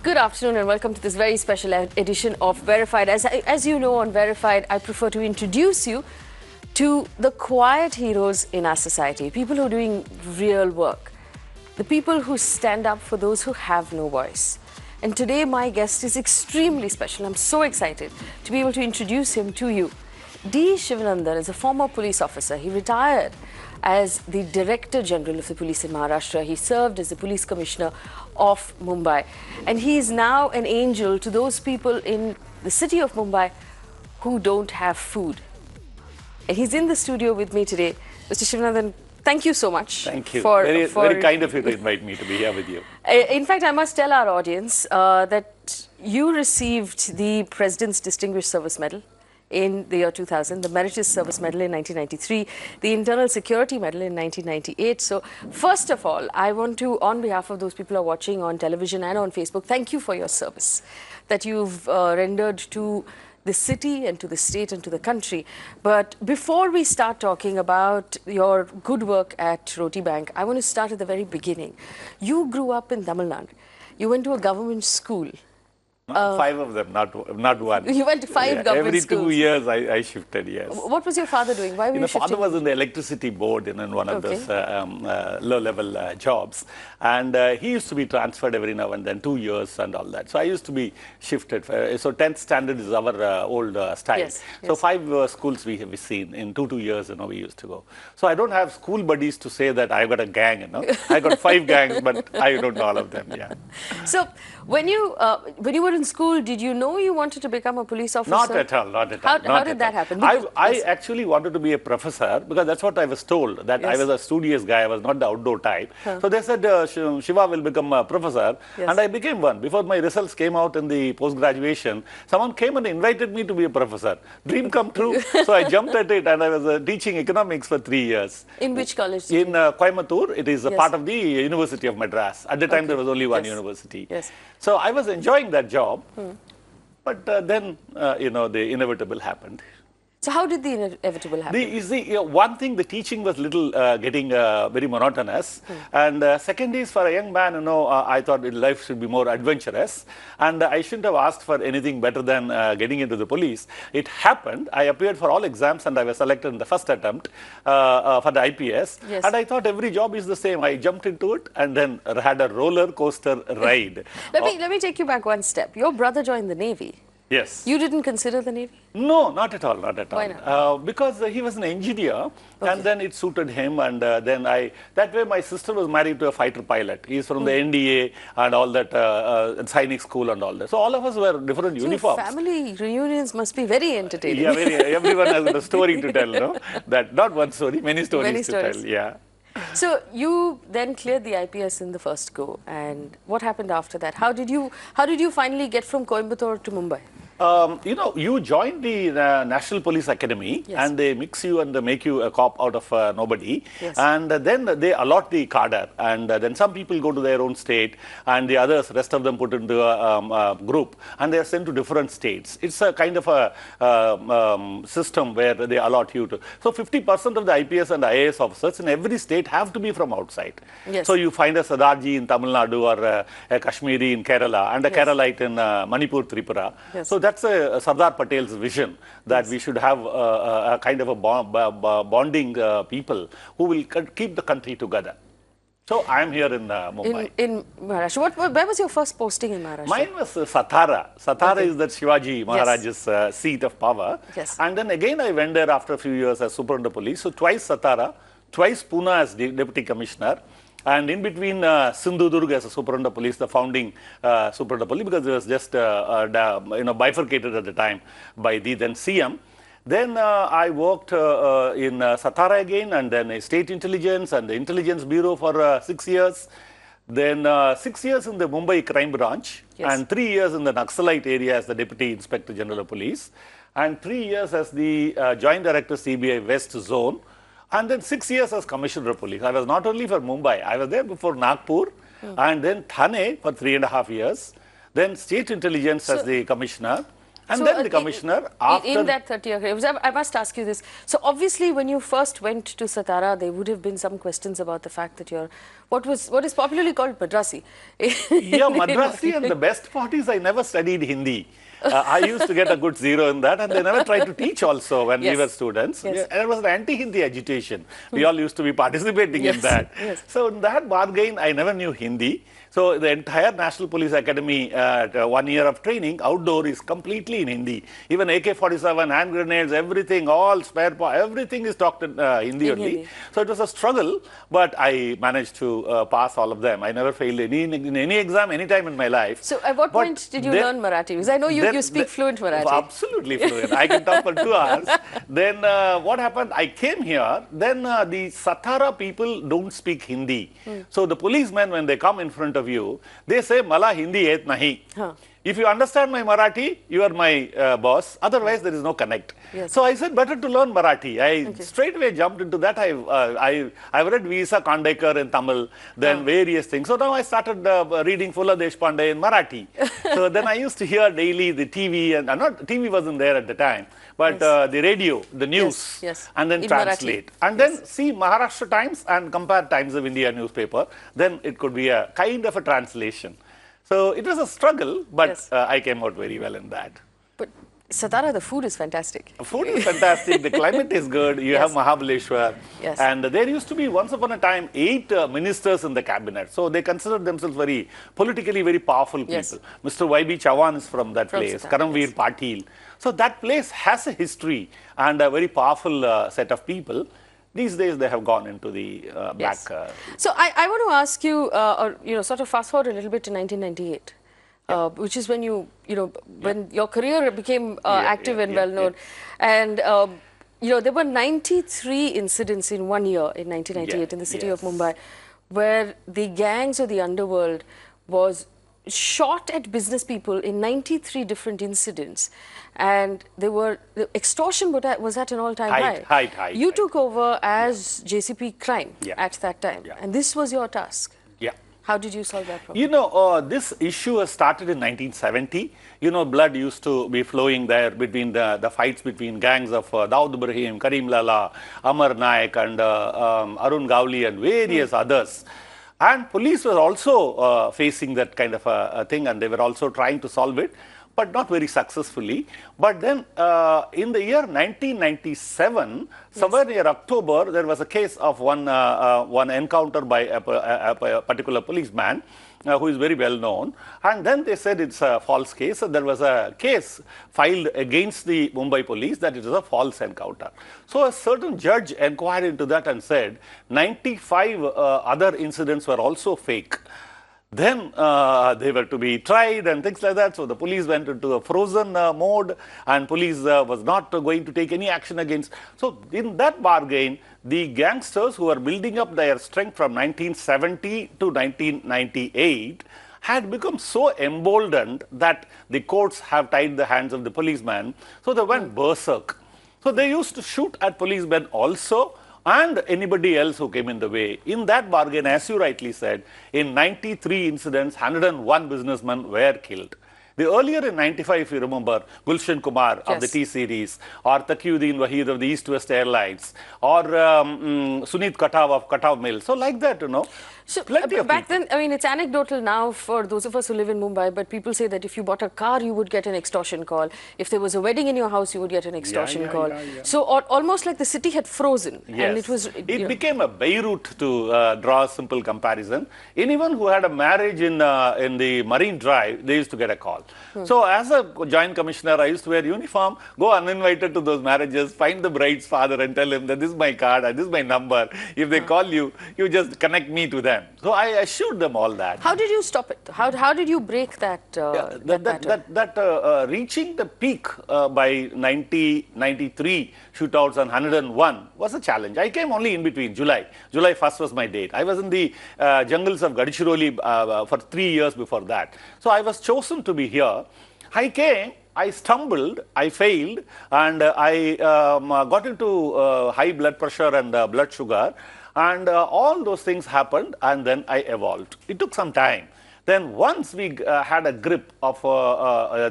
Good afternoon and welcome to this very special edition of Verified. As you know, on Verified, I prefer to introduce you to the quiet heroes in our society, people who are doing real work, the people who stand up for those who have no voice. And today my guest is extremely special. I'm so excited to be able to introduce him to you. D. Sivanandan is a former police officer. He retired as the Director General of the Police in Maharashtra. He served as the Police Commissioner of Mumbai. And he is now an angel to those people in the city of Mumbai who don't have food. And he's in the studio with me today. Mr. Sivanandan, thank you so much. Thank you. Very kind of you to invite me to be here with you. In fact, I must tell our audience that you received the President's Distinguished Service Medal in the year 2000, the Meritorious Service Medal in 1993, the Internal Security Medal in 1998. So, first of all, I want to, on behalf of those people who are watching on television and on Facebook, thank you for your service that you've rendered to the city and to the state and to the country. But before we start talking about your good work at Roti Bank, I want to start at the very beginning. You grew up in Tamil Nadu. You went to a government school. Five of them, not one. You went to five government schools. Every 2 years I shifted, yes. What was your father doing? Why were you shifting? My father was in the electricity board in one of those low-level jobs. And he used to be transferred every now and then, 2 years and all that. So I used to be shifted. So 10th standard is our old style. Yes, so yes. 5 schools we have seen in 2 years, we used to go. So I don't have school buddies to say that I got a gang, I got 5 gangs, but I don't know all of them, yeah. So when you were in school, did you know you wanted to become a police officer? Not at all, not at all. How did that happen? I actually wanted to be a professor because that's what I was told, that I was a studious guy, I was not the outdoor type. So they said Shiva will become a professor, and I became one. Before my results came out in the post-graduation, someone came and invited me to be a professor. Dream come true. So I jumped at it and I was teaching economics for 3 years. In which college? In Coimbatore. It is a part of the University of Madras. At the time there was only one university. Yes. So I was enjoying that job. But then, the inevitable happened. So how did the inevitable happen? One thing, the teaching was little getting very monotonous. And second is, for a young man, I thought life should be more adventurous. And I shouldn't have asked for anything better than getting into the police. It happened. I appeared for all exams and I was selected in the first attempt for the IPS. Yes. And I thought every job is the same. I jumped into it and then had a roller coaster ride. Let me take you back one step. Your brother joined the Navy. Yes. You didn't consider the Navy? No, not at all, not at all. Why not? Because he was an engineer, and then it suited him, and then that way my sister was married to a fighter pilot. He's from the NDA and all that, Sainik school and all that. So all of us were different uniforms. Family reunions must be very entertaining. Yeah, everyone has got a story to tell, no? That, not one story, many stories to tell, yeah. So you then cleared the IPS in the first go, and what happened after that? How did you finally get from Coimbatore to Mumbai? You join the National Police Academy, and they mix you and they make you a cop out of nobody. Yes. And then they allot the cadre, and then some people go to their own state, and the others, rest of them put into a group, and they are sent to different states. It's a kind of a system where they allot you to. So 50% of the IPS and IAS officers in every state have to be from outside. Yes. So you find a Sadarji in Tamil Nadu or a Kashmiri in Kerala and a Keralite in Manipur, Tripura. Yes. So that's a Sardar Patel's vision, that we should have a kind of a bonding people who will keep the country together. So I am here in Mumbai. In Maharashtra. Where was your first posting in Maharashtra? Mine was Satara. Satara is that Shivaji Maharaj's seat of power. Yes. And then again I went there after a few years as Superintendent of Police. So twice Satara, twice Pune as Deputy Commissioner. And in between Sindhudurg as a Superintendent of Police, the founding Superintendent of Police, because it was just bifurcated at the time by the then CM. Then I worked in Satara again, and then State Intelligence and the Intelligence Bureau for 6 years. Then 6 years in the Mumbai Crime Branch, and 3 years in the Naxalite area as the Deputy Inspector General of Police, and 3 years as the Joint Director CBI West Zone. And then 6 years as Commissioner of Police. I was not only for Mumbai, I was there before Nagpur, and then Thane for 3.5 years, then State Intelligence as the Commissioner, and then the Commissioner after... In that 30-year career, I must ask you this. So obviously when you first went to Satara, there would have been some questions about the fact that you're what is popularly called Madrasi. Yeah, Madrasi, and the best part is I never studied Hindi. I used to get a good zero in that, and they never tried to teach also when we Yes. were students. Yes. Yeah, it was an anti-Hindi agitation. We all used to be participating in Yes. that. Yes. So in that bargain, I never knew Hindi. So the entire National Police Academy, 1 year of training, outdoor is completely in Hindi. Even AK-47, hand grenades, everything, all spare parts, everything is talked in Hindi only. Hindi. So it was a struggle, but I managed to pass all of them. I never failed in any exam, any time in my life. So at what But point did you then- learn Marathi? Because I know you then- speak fluent Marathi. Absolutely fluent. I can talk for 2 hours. Then what happened? I came here. Then the Satara people don't speak Hindi. So the policemen, when they come in front of you, they say, "Mala Hindi et nahi." Huh. If you understand my Marathi, you are my boss. Otherwise, there is no connect. Yes. So I said, better to learn Marathi. I straight away jumped into that. I've read Visa Kandekar in Tamil, then various things. So now I started reading Fulla Deshpande in Marathi. So then I used to hear daily the TV, and not TV wasn't there at the time, but the radio, the news, yes. and then In translate. Marathi. And then see Maharashtra Times and compare Times of India newspaper. Then it could be a kind of a translation. So it was a struggle, but Yes. I came out very well in that. But Satara, the food is fantastic. Food is fantastic. The climate is good. You have Mahabaleshwar. Yes. And there used to be, once upon a time, 8 ministers in the cabinet. So they considered themselves very politically very powerful people. Yes. Mr. Y.B. Chavan is from that From place. Satara, Karamveer yes. Patil. So that place has a history and a very powerful set of people. These days they have gone into the back. So I want to ask you, or sort of fast forward a little bit to 1998, which is when when your career became active and well known, and there were 93 incidents in 1 year in 1998 in the city of Mumbai, where the gangs of the underworld was shot at business people in 93 different incidents, and the extortion was at an all-time high. You took over as JCP crime at that time, and this was your task. Yeah. How did you solve that problem? You know, this issue has started in 1970. You know, blood used to be flowing there between the fights between gangs of Daud Ibrahim, Karim Lala, Amar Naik, and Arun Gawli, and various others. And police were also facing that kind of a thing, and they were also trying to solve it, but not very successfully. But then in the year 1997, somewhere near October, there was a case of one encounter by a particular policeman who is very well known. And then they said it's a false case. So there was a case filed against the Mumbai police that it was a false encounter. So a certain judge inquired into that and said 95 other incidents were also fake. Then they were to be tried and things like that. So the police went into a frozen mode, and police was not going to take any action against. So in that bargain, the gangsters who were building up their strength from 1970 to 1998 had become so emboldened that the courts have tied the hands of the policemen. So they went berserk. So they used to shoot at policemen also, and anybody else who came in the way. In that bargain, as you rightly said, in 93 incidents, 101 businessmen were killed. The earlier in 95, if you remember, Gulshan Kumar of the T-Series, or Taqiyuddin Waheed of the East West Airlines, or Sunit Katav of Katav Mill. So like that, you know. So plenty of back people. then, I mean, it's anecdotal now for those of us who live in Mumbai, but people say that if you bought a car, you would get an extortion call. If there was a wedding in your house, you would get an extortion call. So almost like the city had frozen. Yes. And it was, it became a Beirut, to draw a simple comparison. Anyone who had a marriage in the Marine Drive, they used to get a call. So as a joint commissioner, I used to wear uniform, go uninvited to those marriages, find the bride's father and tell him that this is my card and this is my number. If they call you, you just connect me to them. So I assured them all that. How did you stop it? How did you break that Reaching the peak by 93 shootouts and 101 was a challenge. I came only in between July 1st was my date. I was in the jungles of Gadchiroli for 3 years before that. So I was chosen to be here. I came, I stumbled, I failed, and I got into high blood pressure and blood sugar. And all those things happened, and then I evolved. It took some time. Then once we had a grip of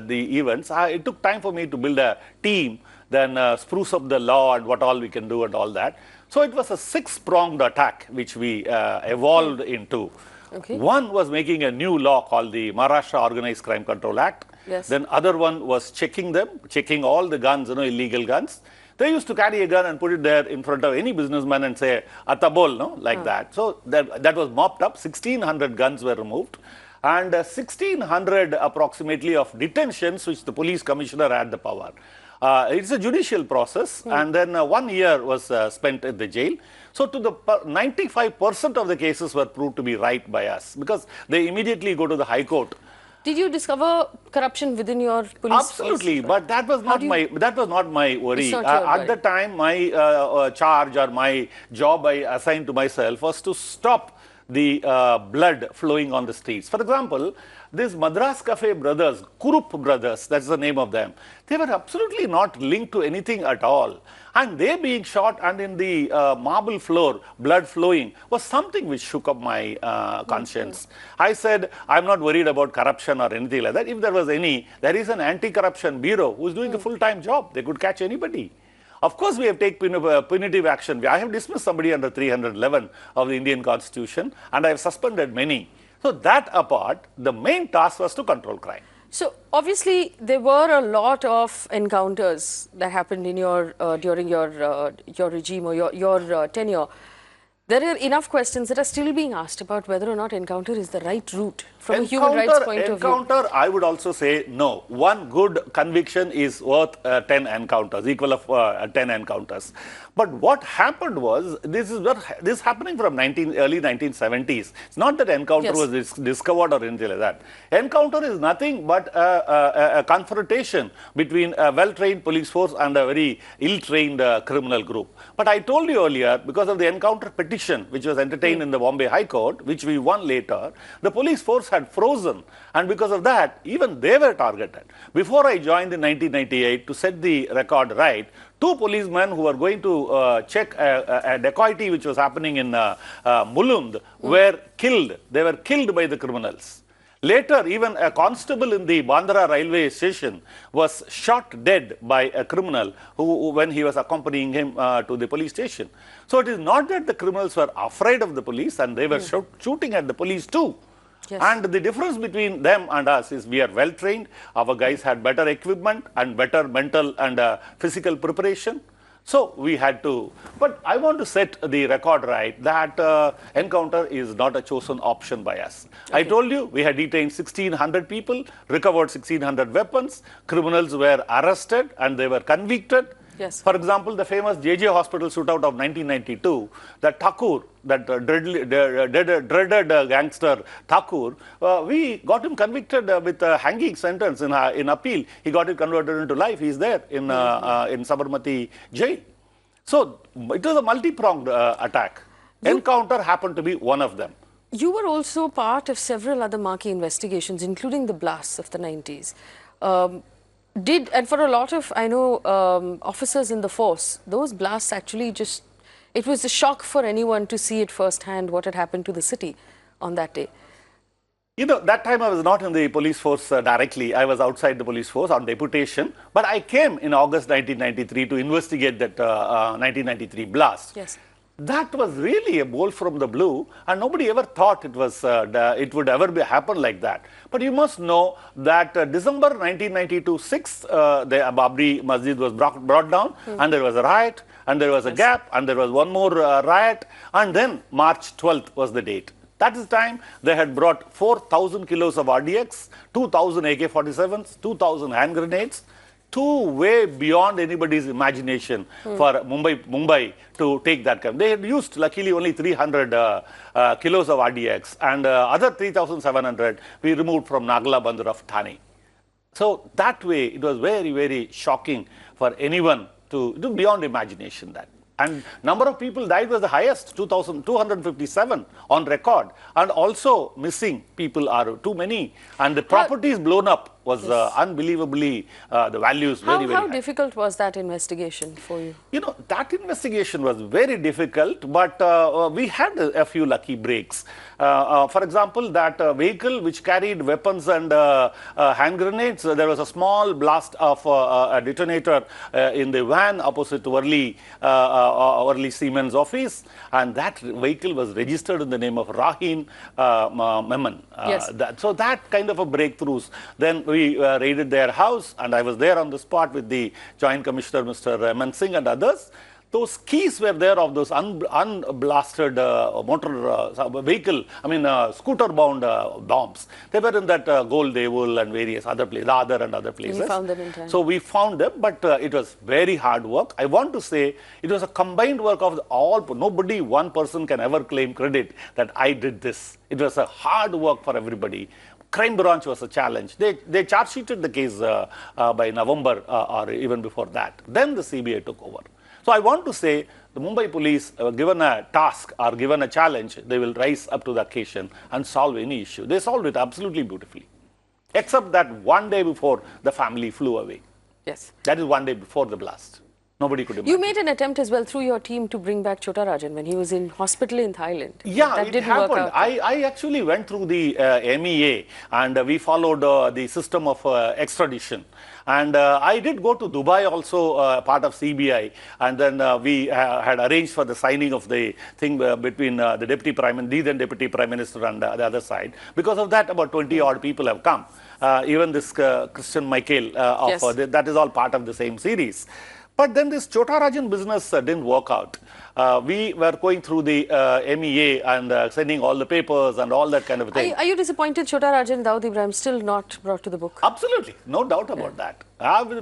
the events, it took time for me to build a team, then spruce up the law and what all we can do and all that. So it was a six-pronged attack which we evolved into. Okay. One was making a new law called the Maharashtra Organized Crime Control Act. Yes. Then other one was checking all the guns, illegal guns. They used to carry a gun and put it there in front of any businessman and say, Atabol, no, like that. So that was mopped up. 1,600 guns were removed. And 1,600 approximately of detentions, which the police commissioner had the power. It's a judicial process, and then 1 year was spent at the jail. So to the 95% of the cases were proved to be right by us, because they immediately go to the High Court. Did you discover corruption within your police Absolutely, force? but that was not my worry. At the time, my charge or my job I assigned to myself was to stop the blood flowing on the streets. For example, these Madras Cafe brothers, Kurup brothers, that's the name of them, they were absolutely not linked to anything at all. And they being shot and in the marble floor, blood flowing, was something which shook up my conscience. I said, I'm not worried about corruption or anything like that. If there was any, there is an anti-corruption bureau who is doing a full-time job. They could catch anybody. Of course, we have taken punitive action. I have dismissed somebody under 311 of the Indian Constitution, and I have suspended many. So that apart, the main task was to control crime. So obviously, there were a lot of encounters that happened in your during your regime or your tenure. There are enough questions that are still being asked about whether or not encounter is the right route from a human rights point of view. Encounter, I would also say no. One good conviction is worth 10 encounters, equal of 10 encounters. But what happened was, this is happening from early 1970s. It's not that encounter was discovered or anything like that. Encounter is nothing but a confrontation between a well-trained police force and a very ill-trained criminal group. But I told you earlier, because of the encounter petition which was entertained in the Bombay High Court, which we won later, the police force had frozen, and because of that, even they were targeted. Before I joined in 1998 to set the record right, two policemen who were going to check a dacoity which was happening in Mulund were killed. They were killed by the criminals. Later, even a constable in the Bandra railway station was shot dead by a criminal when he was accompanying him to the police station. So it is not that the criminals were afraid of the police, and they were shooting at the police too. Yes. And the difference between them and us is we are well trained. Our guys had better equipment and better mental and physical preparation. So we had to, but I want to set the record right that encounter is not a chosen option by us. Okay. I told you we had detained 1,600 people, recovered 1,600 weapons, criminals were arrested and they were convicted. Yes. For example, the famous JJ Hospital shootout of 1992, that Thakur, that dreaded gangster Thakur, we got him convicted with a hanging sentence in appeal. He got it converted into life. He's there in Sabarmati jail. So it was a multi-pronged attack. Encounter happened to be one of them. You were also part of several other marquee investigations, including the blasts of the 90s. And for a lot of, I know, officers in the force, those blasts actually it was a shock for anyone to see it firsthand, what had happened to the city on that day. You know, that time I was not in the police force directly. I was outside the police force on deputation. But I came in August 1993 to investigate that 1993 blast. Yes. That was really a bolt from the blue, and nobody ever thought it would ever happen like that. But you must know that December 1992, the Babri Masjid was brought down, and there was a riot, and there was a gap, and there was one more riot, and then March 12th was the date. That is the time they had brought 4,000 kilos of RDX, 2,000 AK-47s, 2,000 hand grenades, way beyond anybody's imagination for Mumbai to take that kind. They had used, luckily, only 300 kilos of RDX, and other 3,700 we removed from Nagla Bandar of Thane. So that way, it was very, very shocking for anyone to do beyond imagination that. And number of people died was the highest, 2,257 on record. And also missing people are too many. And the property is blown up. was unbelievably, the values very How high. difficult was that investigation for you? You know, that investigation was very difficult, but we had a few lucky breaks. For example, that vehicle which carried weapons and hand grenades, there was a small blast of a detonator in the van opposite to early Siemens office, and that vehicle was registered in the name of Rahin Memon. Yes. So that kind of a breakthroughs. Then we raided their house, and I was there on the spot with the Joint Commissioner, Mr. Raman Singh, and others. Those keys were there of those unblasted motor vehicle, scooter-bound bombs. They were in that Gold Devil and various other places, Dadar and other places. And you found them in time. So we found them, but it was very hard work. I want to say it was a combined work of all. Nobody, one person can ever claim credit that I did this. It was a hard work for everybody. Crime branch was a challenge. They charge sheeted the case by November or even before that. Then the CBI took over. So I want to say the Mumbai police, given a task or given a challenge, they will rise up to the occasion and solve any issue. They solved it absolutely beautifully. Except that one day before the family flew away. Yes. That is one day before the blast. Nobody could imagine. You made an attempt as well through your team to bring back Chota Rajan when he was in hospital in Thailand. Yeah, that it didn't happened. work out. I actually went through the MEA, and we followed the system of extradition. And I did go to Dubai also, part of CBI, and then we had arranged for the signing of the thing between the then Deputy Prime Minister and the other side. Because of that, about 20 odd people have come. Even this Christian Michael, Yes. that is all part of the same series. But then this Chota Rajan business didn't work out. We were going through the MEA and sending all the papers and all that kind of thing. Are you disappointed Chota Rajan and Dawood Ibrahim still not brought to the book? Absolutely, no doubt about that.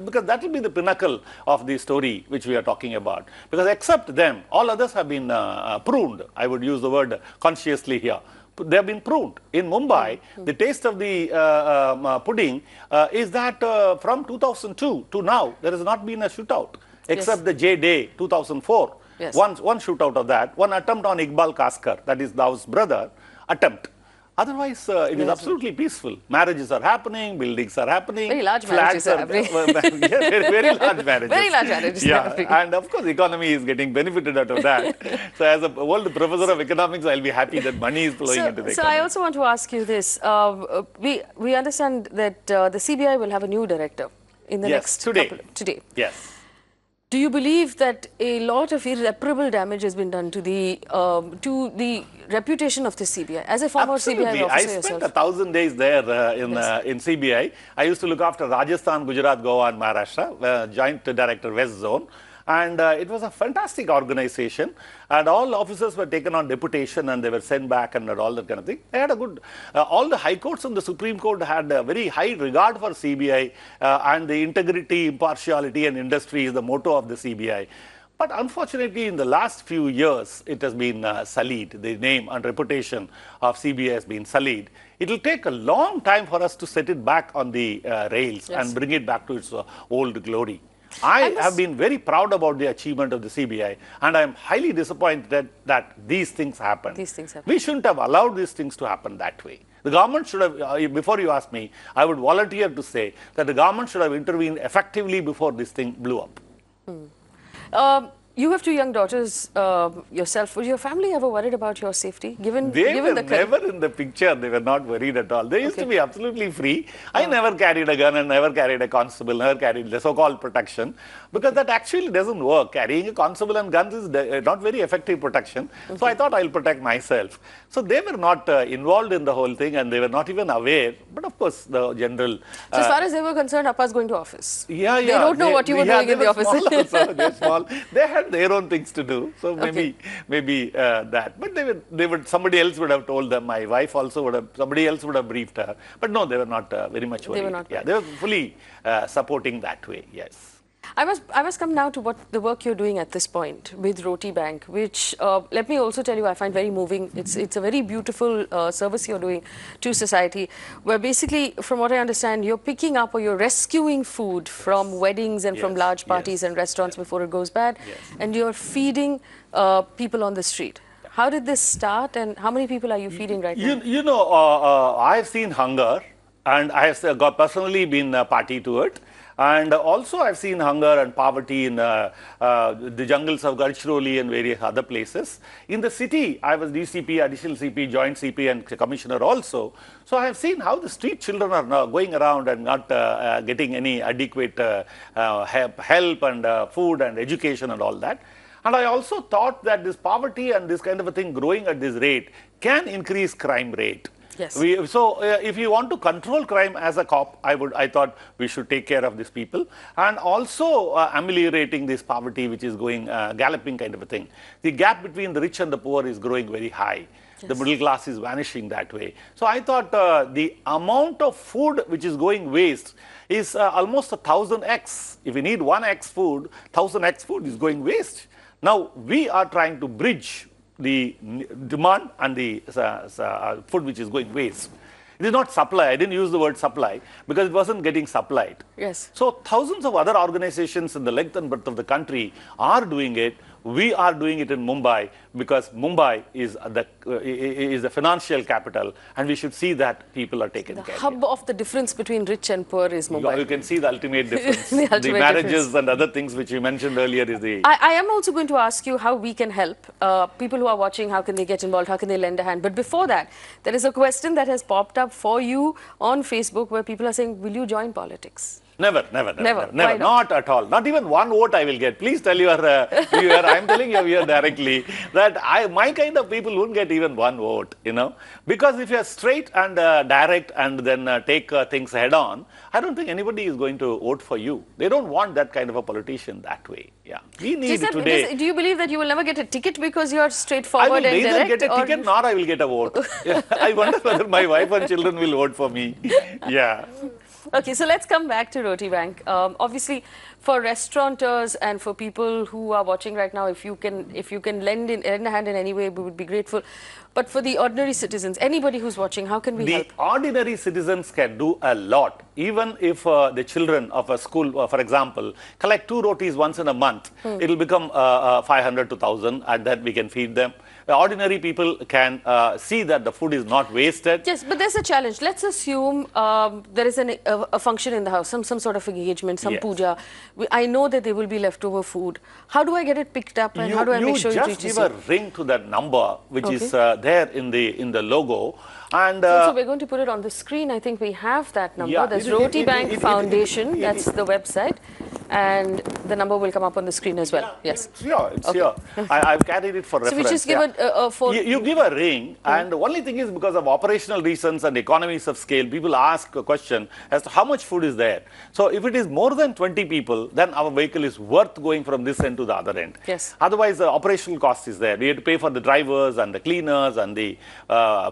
Because that will be the pinnacle of the story which we are talking about. Because except them, all others have been pruned. I would use the word consciously here. They have been pruned. In Mumbai, the taste of the pudding is that from 2002 to now, there has not been a shootout. Except the J-Day 2004. Yes. One shootout of that, one attempt on Iqbal Kaskar, that is Dawood's brother, attempt. Otherwise, it is absolutely peaceful. Marriages are happening, buildings are happening. Very large marriages are happening. very large marriages. Very large marriages are happening. And of course, the economy is getting benefited out of that. So as an old professor of economics, I'll be happy that money is flowing into the economy. So I also want to ask you this. We understand that the CBI will have a new director in the next today. Yes. Do you believe that a lot of irreparable damage has been done to the reputation of the CBI? As a former CBI officer I spent 1,000 days there in CBI. I used to look after Rajasthan, Gujarat, Goa and Maharashtra, Joint Director West Zone. And it was a fantastic organization, and all officers were taken on deputation and they were sent back and all that kind of thing. They had a good, all the high courts and the Supreme Court had a very high regard for CBI, and the integrity, impartiality and industry is the motto of the CBI. But unfortunately, in the last few years, it has been sullied. The name and reputation of CBI has been sullied. It will take a long time for us to set it back on the rails and bring it back to its old glory. I have been very proud about the achievement of the CBI, and I am highly disappointed that these things happen. We shouldn't have allowed these things to happen that way. The government should have, before you ask me, I would volunteer to say that the government should have intervened effectively before this thing blew up. You have two young daughters yourself. Was your family ever worried about your safety? They were never in the picture. They were not worried at all. They used to be absolutely free. I never carried a gun and never carried a constable, never carried the so-called protection, because that actually doesn't work. Carrying a constable and guns is not very effective protection. So I thought I'll protect myself. So they were not involved in the whole thing, and they were not even aware. But of course, the general... So as far as they were concerned, Appa's going to office. Yeah. They don't know what you were doing in the office. They're small. They had their own things to do, so maybe that. But they would. Somebody else would have told them. My wife also would have. Somebody else would have briefed her. But no, they were not very much worried. They were not. Yeah, they were fully supporting that way. Yes. I must come now to what the work you're doing at this point with Roti Bank, which let me also tell you, I find very moving. It's a very beautiful service you're doing to society, where basically, from what I understand, you're picking up or you're rescuing food from weddings and from large parties and restaurants before it goes bad, and you're feeding people on the street. How did this start, and how many people are you feeding right now? You know, I've seen hunger. and I have got personally been party to it. And also I've seen hunger and poverty in the jungles of Gadchiroli and various other places. In the city, I was DCP, additional CP, joint CP and commissioner also. So I have seen how the street children are now going around and not getting any adequate help and food and education and all that. And I also thought that this poverty and this kind of a thing growing at this rate can increase crime rate. Yes. So if you want to control crime as a cop, I thought we should take care of these people, and also ameliorating this poverty which is going galloping kind of a thing. The gap between the rich and the poor is growing very high. Yes. The middle class is vanishing that way. So I thought the amount of food which is going waste is almost 1000x. If we need 1x food, 1000x food is going waste. Now we are trying to bridge the demand and the food which is going waste. It is not supply. I didn't use the word supply because it wasn't getting supplied. Yes. So thousands of other organizations in the length and breadth of the country are doing it. We are doing it in Mumbai because Mumbai is the financial capital, and we should see that people are taken care of. The hub of the difference between rich and poor is Mumbai. You can see the ultimate difference. The marriages difference. And other things which you mentioned earlier is the... I am also going to ask you how we can help. People who are watching, how can they get involved? How can they lend a hand? But before that, there is a question that has popped up for you on Facebook where people are saying, will you join politics? Never. Why Not at all. Not even one vote I will get. Please tell your viewer, I'm telling your viewer directly that my kind of people won't get even one vote, you know. Because if you're straight and direct and then take things head on, I don't think anybody is going to vote for you. They don't want that kind of a politician that way. Yeah. We need today... Do you believe that you will never get a ticket because you're straightforward and direct? I will neither get a ticket nor I will get a vote. Yeah. I wonder whether my wife and children will vote for me. Yeah. Okay, so let's come back to Roti Bank. Obviously, for restaurateurs and for people who are watching right now, if you can lend a hand in any way, we would be grateful. But for the ordinary citizens, anybody who's watching, how can we help? The ordinary citizens can do a lot. Even if the children of a school, for example, collect 2 rotis once in a month, it will become 500 to 1000, and that we can feed them. Ordinary people can see that the food is not wasted. Yes, but there's a challenge. Let's assume there is a function in the house, some sort of engagement, some puja. I know that there will be leftover food. How do I get it picked up, and how do I make sure it reaches you? You just give a ring to that number, which is there in the logo. And so we're going to put it on the screen. I think we have that number. Yeah, There's Roti Bank Foundation. That's the website. And the number will come up on the screen as well. Yeah, yes. It's here. I've carried it for reference. So we just give a phone. You give a ring, and the only thing is because of operational reasons and economies of scale, people ask a question as to how much food is there. So if it is more than 20 people, then our vehicle is worth going from this end to the other end. Yes. Otherwise, the operational cost is there. We have to pay for the drivers and the cleaners and the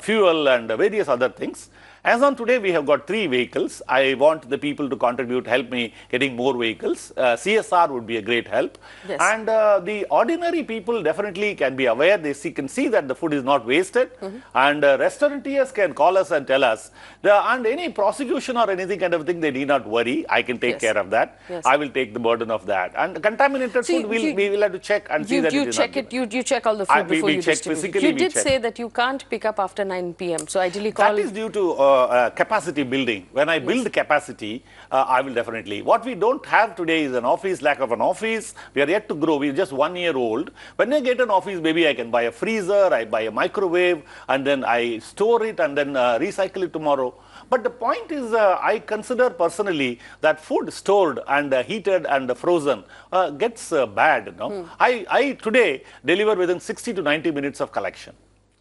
fuel and various other things. As on today, we have got 3 vehicles. I want the people to contribute, help me getting more vehicles. CSR would be a great help. Yes. And the ordinary people definitely can be aware. They can see that the food is not wasted. And restaurateurs can call us and tell us. And any prosecution or anything kind of thing, they need not worry. I can take care of that. Yes. I will take the burden of that. And contaminated food, we will have to check and see that it is not given. You check all the food before you distribute. Physically, you did say that you can't pick up after 9 p.m. So ideally call... That is due to capacity building. When I build capacity, I will definitely. What we don't have today is an office, lack of an office. We are yet to grow. We are just 1 year old. When I get an office, maybe I can buy a freezer, I buy a microwave, and then I store it and then recycle it tomorrow. But the point is, I consider personally that food stored and heated and frozen gets bad. You know? I today deliver within 60 to 90 minutes of collection.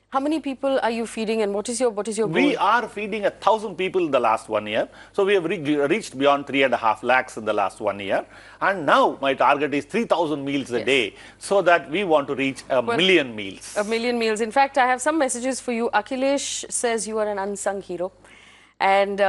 How many people are you feeding, and what is your goal? We are feeding 1,000 people in the last 1 year. So we have reached beyond 3.5 lakhs in the last 1 year. And now my target is 3,000 meals a day, so that we want to reach a million meals. A million meals. In fact, I have some messages for you. Akhilesh says you are an unsung hero. And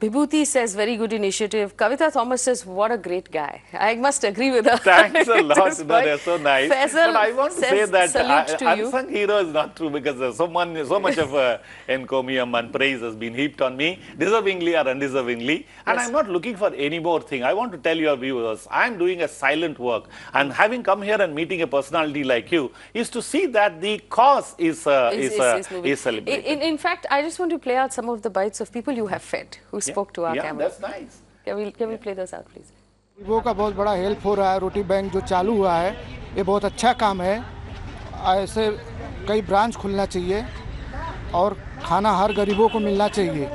Vibhuti says, very good initiative. Kavita Thomas says, what a great guy. I must agree with her. Thanks a lot. They're so nice. Faisal but I want to say that salute to you. unsung hero is not true, because so much of encomium and praise has been heaped on me, deservingly or undeservingly. And I'm not looking for any more thing. I want to tell your viewers, I'm doing a silent work. And having come here and meeting a personality like you is to see that the cause is celebrated. In fact, I just want to play out some of the bites of people you have fed who spoke to our camera. That's nice. Can we play those out, please? गरीबों का बहुत बड़ा help हो रहा है। रोटी bank जो चालू हुआ है ये बहुत अच्छा काम है। ऐसे कई ब्रांच खुलना चाहिए और खाना हर गरीबों को मिलना चाहिए।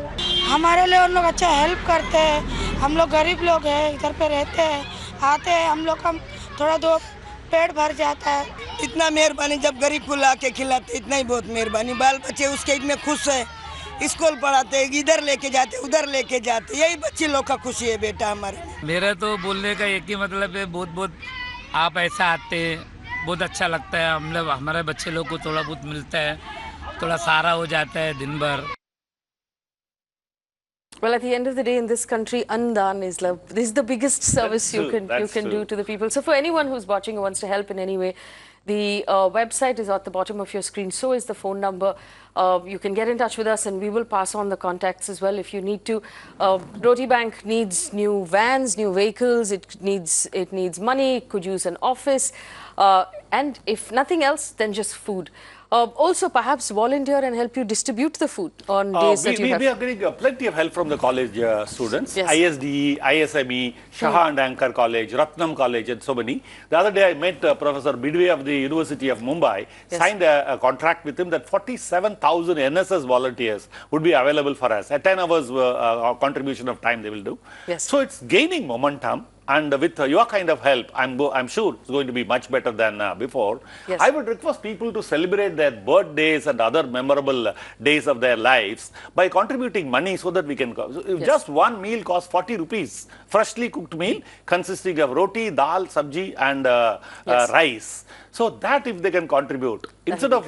हमारे लिए उन लोग अच्छा हेल्प करते हैं। हम लोग गरीब लोग हैं, इधर पे रहते हैं, आते हैं, हम लोग का थोड़ा दो पेट भर जाता है। इतना मेहरबानी, जब गरीब को ला के खिलाते इतना ही बहुत मेहरबानी। बाल बच्चे उसके इतने खुश है, स्कूल पढ़ाते, इधर लेके जाते, उधर लेके जाते, यही बच्चे लोग का खुशी है बेटा हमारे। मेरा तो बोलने का एक ही मतलब है, बहुत बहुत आप ऐसा आते हैं, बहुत अच्छा लगता है। हम लोग, हमारे बच्चे लोग को थोड़ा बहुत मिलता है, थोड़ा सहारा हो जाता है दिन भर। Well, at the end of the day, in this country, Andan is love. This is the biggest service you can do to the people. So for anyone who's watching who wants to help in any way, the website is at the bottom of your screen. So is the phone number. You can get in touch with us and we will pass on the contacts as well if you need to. Roti Bank needs new vans, new vehicles. It needs money. It could use an office. And if nothing else, then just food. Also, perhaps volunteer and help you distribute the food on days that you have. We are getting plenty of help from the college students. Yes. ISDE, ISME, Shah and Anchor College, Ratnam College and so many. The other day I met Professor Bidwe of the University of Mumbai, signed a contract with him that 47,000 NSS volunteers would be available for us. At 10 hours contribution of time they will do. Yes. So it's gaining momentum. And with your kind of help, I'm sure it's going to be much better than before. Yes. I would request people to celebrate their birthdays and other memorable days of their lives by contributing money so that we can go. So if just one meal costs 40 rupees, freshly cooked meal consisting of roti, dal, sabji and rice. So that if they can contribute, instead of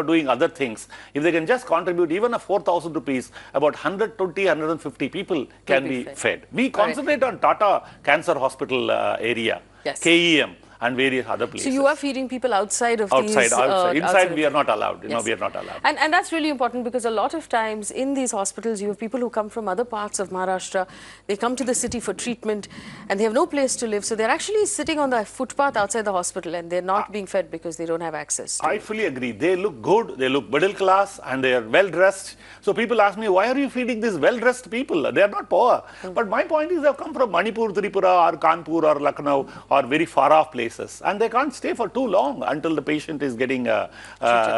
doing other things, if they can just contribute even a 4,000 rupees, about 120, 150 people can be fed. We concentrate on Tata Cancer Hospital area, KEM and various other places. So you are feeding people outside of these... Outside. Inside we are not allowed. We are not allowed. And that's really important because a lot of times in these hospitals you have people who come from other parts of Maharashtra. They come to the city for treatment and they have no place to live. So they're actually sitting on the footpath outside the hospital and they're not being fed because they don't have access to I fully agree. They look good, they look middle class and they are well dressed. So people ask me, why are you feeding these well dressed people? They are not poor. But my point is they have come from Manipur, Tripura or Kanpur or Lucknow or very far off places. And they can't stay for too long until the patient is getting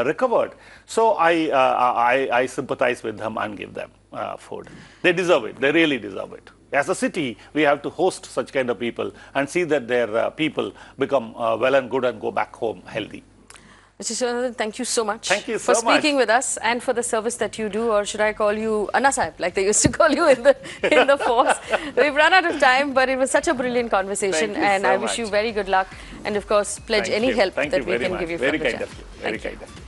recovered. So I sympathize with them and give them food. They deserve it. They really deserve it. As a city, we have to host such kind of people and see that their people become well and good and go back home healthy. Mr. Sivanandan, thank you so much for speaking with us and for the service that you do, or should I call you Anna Sahib, like they used to call you in the force. We've run out of time, but it was such a brilliant conversation and I wish you very good luck and of course pledge any help that we can give you from the chat. Very kind of you.